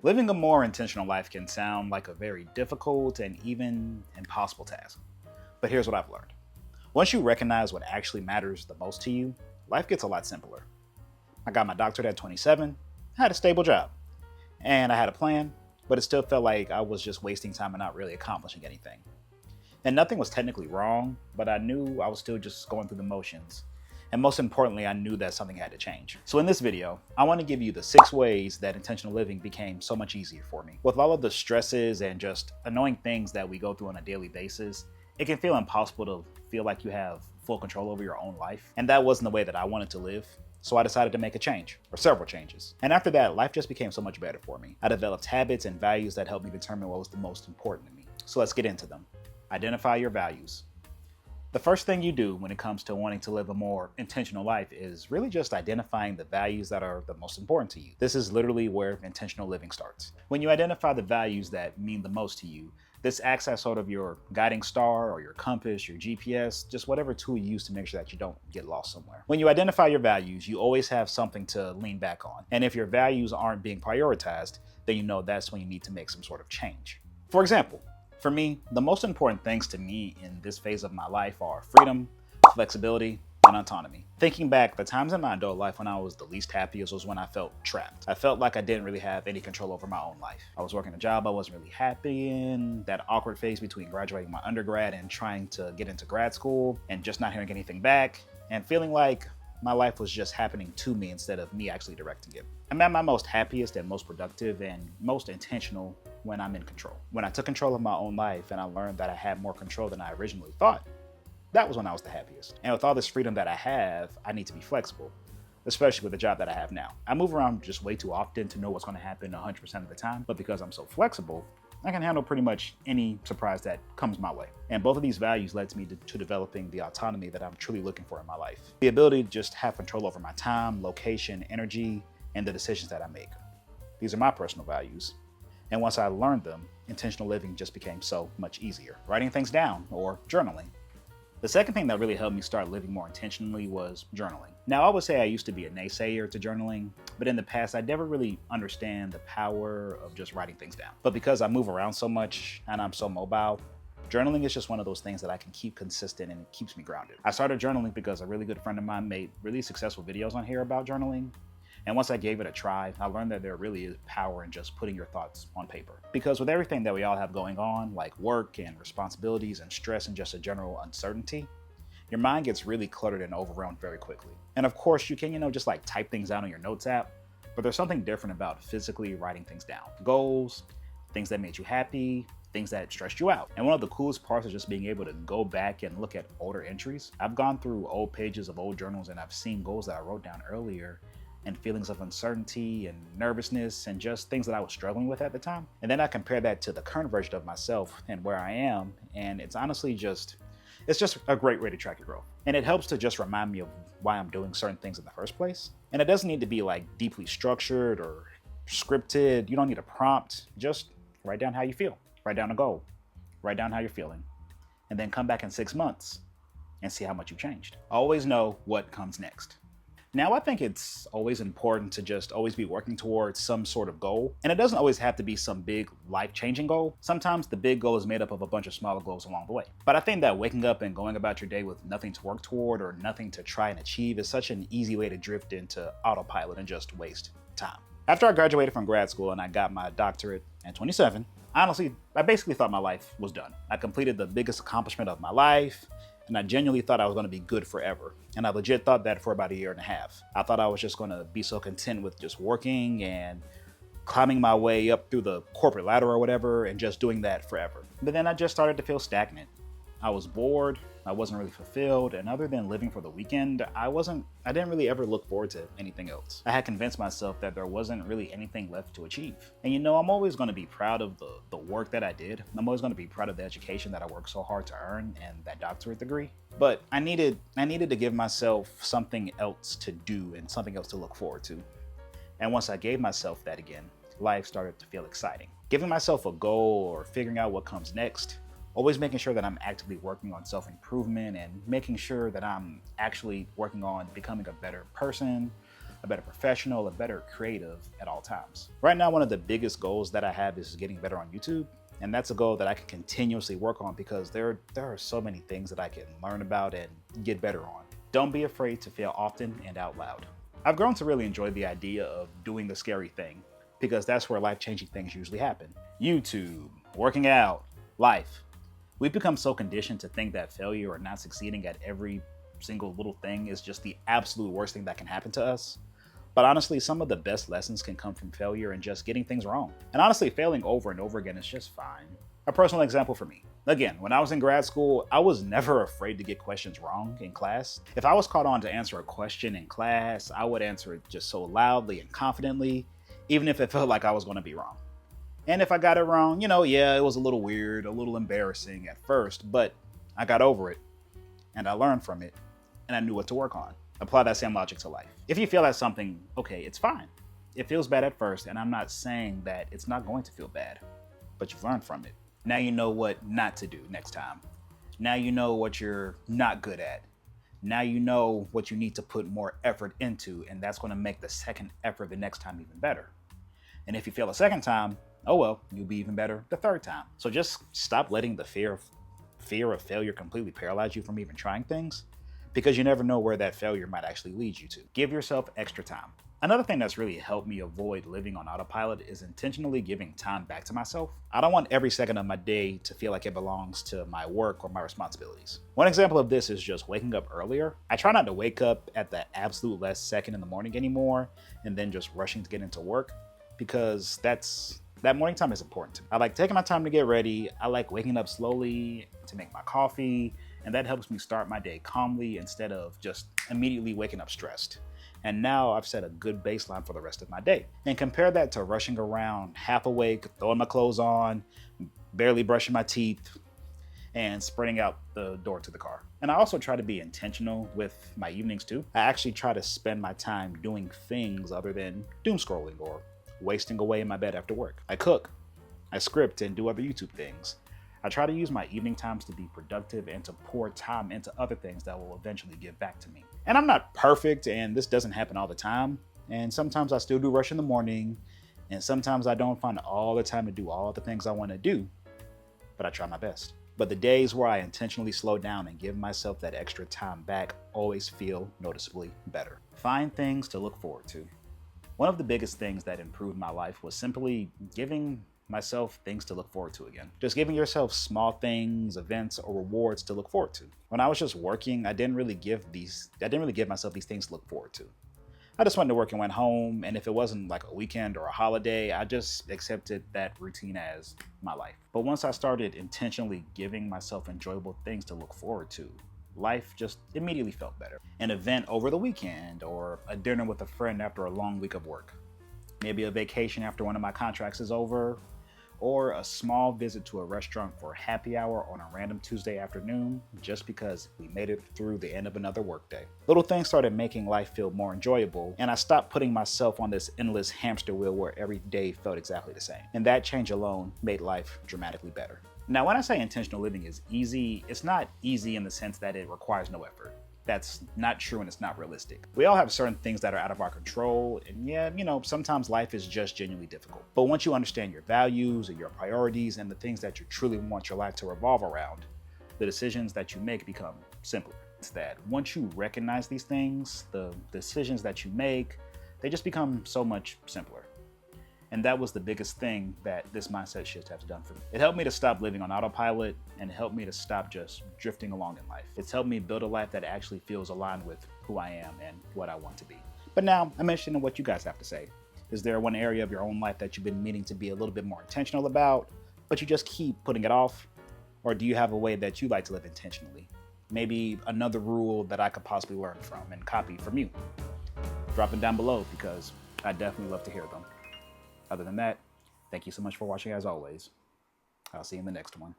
Living a more intentional life can sound like a very difficult and even impossible task. But here's what I've learned. Once you recognize what actually matters the most to you, life gets a lot simpler. I got my doctorate at 27, I had a stable job, and I had a plan, but it still felt like I was just wasting time and not really accomplishing anything. And nothing was technically wrong, but I knew I was still just going through the motions. And most importantly, I knew that something had to change. So in this video, I want to give you the 6 ways that intentional living became so much easier for me. With all of the stresses and just annoying things that we go through on a daily basis, it can feel impossible to feel like you have full control over your own life. And that wasn't the way that I wanted to live. So I decided to make a change, or several changes. And after that, life just became so much better for me. I developed habits and values that helped me determine what was the most important to me. So let's get into them. Identify your values. The first thing you do when it comes to wanting to live a more intentional life is really just identifying the values that are the most important to you. This is literally where intentional living starts. When you identify the values that mean the most to you, this acts as sort of your guiding star or your compass, your GPS, just whatever tool you use to make sure that you don't get lost somewhere. When you identify your values, you always have something to lean back on. And if your values aren't being prioritized, then you know that's when you need to make some sort of change. For example, for me, the most important things to me in this phase of my life are freedom, flexibility, and autonomy. Thinking back, the times in my adult life when I was the least happiest was when I felt trapped. I felt like I didn't really have any control over my own life. I was working a job I wasn't really happy in, that awkward phase between graduating my undergrad and trying to get into grad school, and just not hearing anything back, and feeling like my life was just happening to me instead of me actually directing it. I'm at my most happiest and most productive and most intentional when I'm in control. When I took control of my own life and I learned that I had more control than I originally thought, that was when I was the happiest. And with all this freedom that I have, I need to be flexible, especially with the job that I have now. I move around just way too often to know what's going to happen 100% of the time, but because I'm so flexible, I can handle pretty much any surprise that comes my way. And both of these values led me to developing the autonomy that I'm truly looking for in my life. The ability to just have control over my time, location, energy, and the decisions that I make. These are my personal values. And once I learned them, intentional living just became so much easier. Writing things down or journaling. The second thing that really helped me start living more intentionally was journaling. Now, I would say I used to be a naysayer to journaling, but in the past, I never really understand the power of just writing things down. But because I move around so much and I'm so mobile, journaling is just one of those things that I can keep consistent and it keeps me grounded. I started journaling because a really good friend of mine made really successful videos on here about journaling. And once I gave it a try, I learned that there really is power in just putting your thoughts on paper. Because with everything that we all have going on, like work and responsibilities and stress and just a general uncertainty, your mind gets really cluttered and overwhelmed very quickly. And of course, you can, just like type things out on your notes app, but there's something different about physically writing things down. Goals, things that made you happy, things that stressed you out. And one of the coolest parts is just being able to go back and look at older entries. I've gone through old pages of old journals and I've seen goals that I wrote down earlier and feelings of uncertainty and nervousness and just things that I was struggling with at the time. And then I compare that to the current version of myself and where I am. And it's honestly it's just a great way to track your growth. And it helps to just remind me of why I'm doing certain things in the first place. And it doesn't need to be like deeply structured or scripted. You don't need a prompt. Just write down how you feel. Write down a goal. Write down how you're feeling. And then come back in 6 months and see how much you've changed. Always know what comes next. Now, I think it's always important to just always be working towards some sort of goal. And it doesn't always have to be some big life-changing goal. Sometimes the big goal is made up of a bunch of smaller goals along the way. But I think that waking up and going about your day with nothing to work toward or nothing to try and achieve is such an easy way to drift into autopilot and just waste time. After I graduated from grad school and I got my doctorate at 27, honestly, I basically thought my life was done. I completed the biggest accomplishment of my life. And I genuinely thought I was going to be good forever. And I legit thought that for about a year and a half. I thought I was just going to be so content with just working and climbing my way up through the corporate ladder or whatever and just doing that forever. But then I just started to feel stagnant. I was bored, I wasn't really fulfilled, and other than living for the weekend, I didn't really ever look forward to anything else. I had convinced myself that there wasn't really anything left to achieve. And I'm always going to be proud of the work that I did. I'm always going to be proud of the education that I worked so hard to earn and that doctorate degree. But I needed to give myself something else to do and something else to look forward to. And once I gave myself that again, life started to feel exciting. Giving myself a goal or figuring out what comes next, always making sure that I'm actively working on self-improvement and making sure that I'm actually working on becoming a better person, a better professional, a better creative at all times. Right now, one of the biggest goals that I have is getting better on YouTube. And that's a goal that I can continuously work on because there are so many things that I can learn about and get better on. Don't be afraid to fail often and out loud. I've grown to really enjoy the idea of doing the scary thing because that's where life-changing things usually happen. YouTube, working out, life. We've become so conditioned to think that failure or not succeeding at every single little thing is just the absolute worst thing that can happen to us. But honestly, some of the best lessons can come from failure and just getting things wrong. And honestly, failing over and over again is just fine. A personal example for me. Again, when I was in grad school, I was never afraid to get questions wrong in class. If I was called on to answer a question in class, I would answer it just so loudly and confidently, even if it felt like I was going to be wrong. And if I got it wrong, yeah, it was a little weird, a little embarrassing at first, but I got over it and I learned from it and I knew what to work on. Apply that same logic to life. If you feel at something, okay, it's fine. It feels bad at first, and I'm not saying that it's not going to feel bad, but you've learned from it. Now you know what not to do next time. Now you know what you're not good at. Now you know what you need to put more effort into, and that's going to make the second effort the next time even better. And if you fail a second time, oh well, you'll be even better the third time. So just stop letting the fear of failure completely paralyze you from even trying things, because you never know where that failure might actually lead you to. Give yourself extra time. Another thing that's really helped me avoid living on autopilot is intentionally giving time back to myself. I don't want every second of my day to feel like it belongs to my work or my responsibilities. One example of this is just waking up earlier. I try not to wake up at the absolute last second in the morning anymore and then just rushing to get into work, because that morning time is important to me. I like taking my time to get ready. I like waking up slowly to make my coffee, and that helps me start my day calmly instead of just immediately waking up stressed. And now I've set a good baseline for the rest of my day. And compare that to rushing around half awake, throwing my clothes on, barely brushing my teeth, and sprinting out the door to the car. And I also try to be intentional with my evenings too. I actually try to spend my time doing things other than doom scrolling or wasting away in my bed after work. I cook, I script, and do other YouTube things. I try to use my evening times to be productive and to pour time into other things that will eventually give back to me. And I'm not perfect, and this doesn't happen all the time. And sometimes I still do rush in the morning, and sometimes I don't find all the time to do all the things I want to do, but I try my best. But the days where I intentionally slow down and give myself that extra time back always feel noticeably better. Find things to look forward to. One of the biggest things that improved my life was simply giving myself things to look forward to again. Just giving yourself small things, events, or rewards to look forward to. When I was just working, I didn't really give myself these things to look forward to. I just went to work and went home, and if it wasn't like a weekend or a holiday, I just accepted that routine as my life. But once I started intentionally giving myself enjoyable things to look forward to, life just immediately felt better. An event over the weekend, or a dinner with a friend after a long week of work. Maybe a vacation after one of my contracts is over, or a small visit to a restaurant for happy hour on a random Tuesday afternoon, just because we made it through the end of another workday. Little things started making life feel more enjoyable, and I stopped putting myself on this endless hamster wheel where every day felt exactly the same. And that change alone made life dramatically better. Now, when I say intentional living is easy, it's not easy in the sense that it requires no effort. That's not true, and it's not realistic. We all have certain things that are out of our control, and yeah, sometimes life is just genuinely difficult. But once you understand your values and your priorities and the things that you truly want your life to revolve around, the decisions that you make become simpler. It's that once you recognize these things, the decisions that you make, they just become so much simpler. And that was the biggest thing that this mindset shift has done for me. It helped me to stop living on autopilot, and it helped me to stop just drifting along in life. It's helped me build a life that actually feels aligned with who I am and what I want to be. But now I'm interested in what you guys have to say. Is there one area of your own life that you've been meaning to be a little bit more intentional about, but you just keep putting it off? Or do you have a way that you like to live intentionally? Maybe another rule that I could possibly learn from and copy from you. Drop them down below, because I definitely love to hear them. Other than that, thank you so much for watching as always. I'll see you in the next one.